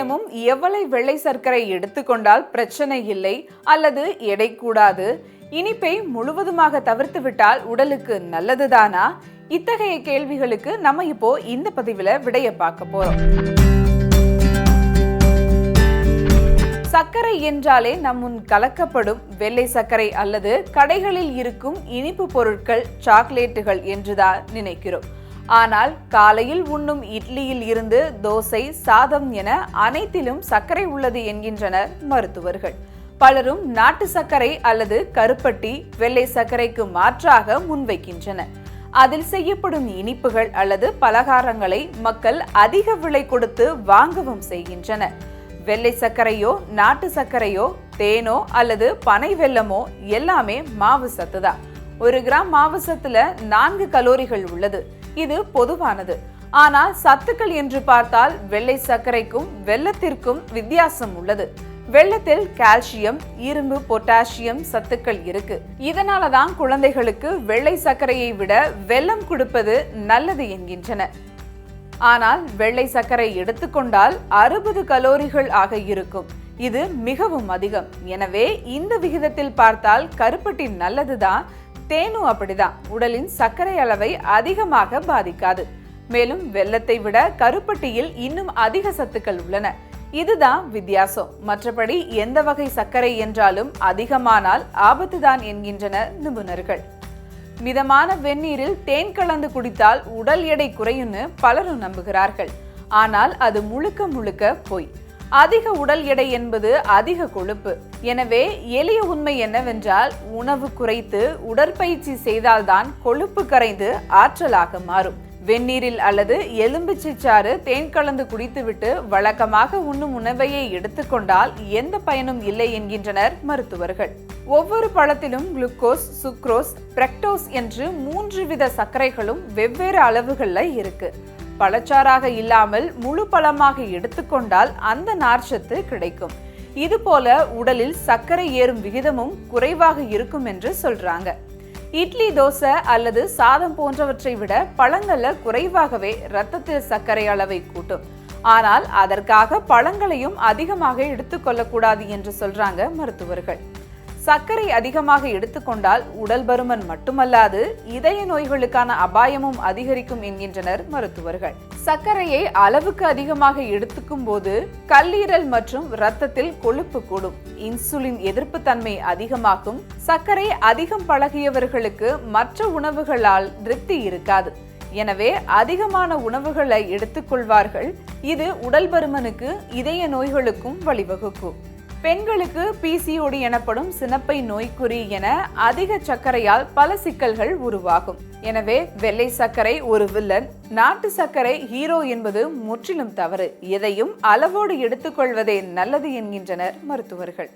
தினமும் எவ்வளவு வெள்ளை சர்க்கரை எடுத்துக்கொண்டால் பிரச்சனை இல்லை அல்லது எடை கூடாது, இனிப்பை முழுவதுமாக தவிர்த்து விட்டால் உடலுக்கு நல்லதுதானா? இத்தகைய கேள்விகளுக்கு நம்ம இப்போ இந்த பதிவுல விடைய பார்க்க போறோம். சர்க்கரை என்றாலே நம் முன் கலக்கப்படும் வெள்ளை சர்க்கரை அல்லது கடைகளில் இருக்கும் இனிப்பு பொருட்கள், சாக்லேட்டுகள் என்றுதான் நினைக்கிறோம். ஆனால் காலையில் உண்ணும் இட்லியில் இருந்து தோசை, சாதம் என அனைத்திலும் சர்க்கரை உள்ளது என்கின்றனர் மருத்துவர்கள். பலரும் நாட்டு சர்க்கரை அல்லது கருப்பட்டி, வெள்ளை சர்க்கரைக்கு மாற்றாக முன்வைக்கின்றனர். அதில் செய்யப்படும் இனிப்புகள் அல்லது பலகாரங்களை மக்கள் அதிக விலை கொடுத்து வாங்கவும் செய்கின்றனர். வெள்ளை சர்க்கரையோ நாட்டு சர்க்கரையோ தேனோ அல்லது பனை வெல்லமோ எல்லாமே மாவு சத்துதான். 1 கிராம் மாவு சத்துல 4 கலோரிகள் உள்ளது. இது பொதுவானது. ஆனால் சத்துக்கள் என்று பார்த்தால் வெள்ளை சர்க்கரைக்கும் வெல்லத்திற்கும் வித்தியாசம் உள்ளது. வெல்லத்தில் கால்சியம், இரும்பு, பொட்டாசியம் சத்துக்கள் இருக்கு. இதனாலதான் குழந்தைகளுக்கு வெள்ளை சர்க்கரையை விட வெல்லம் கொடுப்பது நல்லது என்கின்றனர். ஆனால் வெள்ளை சர்க்கரை எடுத்துக்கொண்டால் 60 கலோரிகள் ஆக இருக்கும். இது மிகவும் அதிகம். எனவே இந்த விகிதத்தில் பார்த்தால் கருப்பட்டி நல்லதுதான். தேனும் அப்படிதான். உடலின் சர்க்கரை அளவை அதிகமாக பாதிக்காது. மேலும் வெல்லத்தை விட கருப்பட்டியில் இன்னும் அதிக சத்துக்கள் உள்ளன. இதுதான் வித்தியாசம். மற்றபடி எந்த வகை சர்க்கரை என்றாலும் அதிகமானால் ஆபத்துதான் என்கின்றனர் நிபுணர்கள். மிதமான வெந்நீரில் தேன் கலந்து குடித்தால் உடல் எடை குறையும்னு பலரும் நம்புகிறார்கள். ஆனால் அது முழுக்க பொய். அதிக உடல் எடை என்பது அதிக கொழுப்பு. எனவே எளிய உண்மை என்னவென்றால், உணவு குறைத்து உடற்பயிற்சி செய்தால்தான் கொழுப்பு கரைந்து ஆற்றலாக மாறும். வெந்நீரில் அல்லது எலும்பிச்சை சாறு தேன் கலந்து குடித்துவிட்டு வழக்கமாக உண்ணும் உணவையே எடுத்துக்கொண்டால் எந்த பயனும் இல்லை என்கின்றனர் மருத்துவர்கள். ஒவ்வொரு பழத்திலும் குளுக்கோஸ், சுக்ரோஸ், பிரக்டோஸ் என்று 3 வித சர்க்கரைகளும் வெவ்வேறு அளவுகள்ல இருக்கு. பழச்சாறாக இல்லாமல் முழு பழமாக எடுத்துக்கொண்டால் அந்த நார்ச்சத்து கிடைக்கும். இது போல உடலில் சர்க்கரை ஏறும் விகிதமும் குறைவாக இருக்கும் என்று சொல்றாங்க. இட்லி, தோசை அல்லது சாதம் போன்றவற்றை விட பழங்கள்ல குறைவாகவே இரத்தத்தில் சர்க்கரை அளவை கூட்டும். ஆனால் அதற்காக பழங்களையும் அதிகமாக எடுத்துக்கொள்ளக்கூடாது என்று சொல்றாங்க மருத்துவர்கள். சர்க்கரை அதிகமாக எடுத்துக்கொண்டால் உடல் பருமன் மட்டுமல்லாது இதய நோய்களுக்கான அபாயமும் அதிகரிக்கும் என்கின்றனர் மருத்துவர்கள். சர்க்கரையை அளவுக்கு அதிகமாக எடுத்துக்கும் போது கல்லீரல் மற்றும் இரத்தத்தில் கொழுப்பு கூடும். இன்சுலின் எதிர்ப்பு தன்மை அதிகமாகும். சர்க்கரை அதிகம் பழகியவர்களுக்கு மற்ற உணவுகளால் திருப்தி இருக்காது. எனவே அதிகமான உணவுகளை எடுத்துக்கொள்வார்கள். இது உடல் பருமனுக்கு, இதய நோய்களுக்கும் வழிவகுக்கும். பெண்களுக்கு பிசிஓடி எனப்படும் சினப்பை நோய்க்குறி என அதிக சர்க்கரையால் பல சிக்கல்கள் உருவாகும். எனவே வெள்ளை சர்க்கரை ஒரு வில்லன், நாட்டு சர்க்கரை ஹீரோ என்பது முற்றிலும் தவறு. எதையும் அளவோடு எடுத்துக்கொள்வதே நல்லது என்கின்றனர் மருத்துவர்கள்.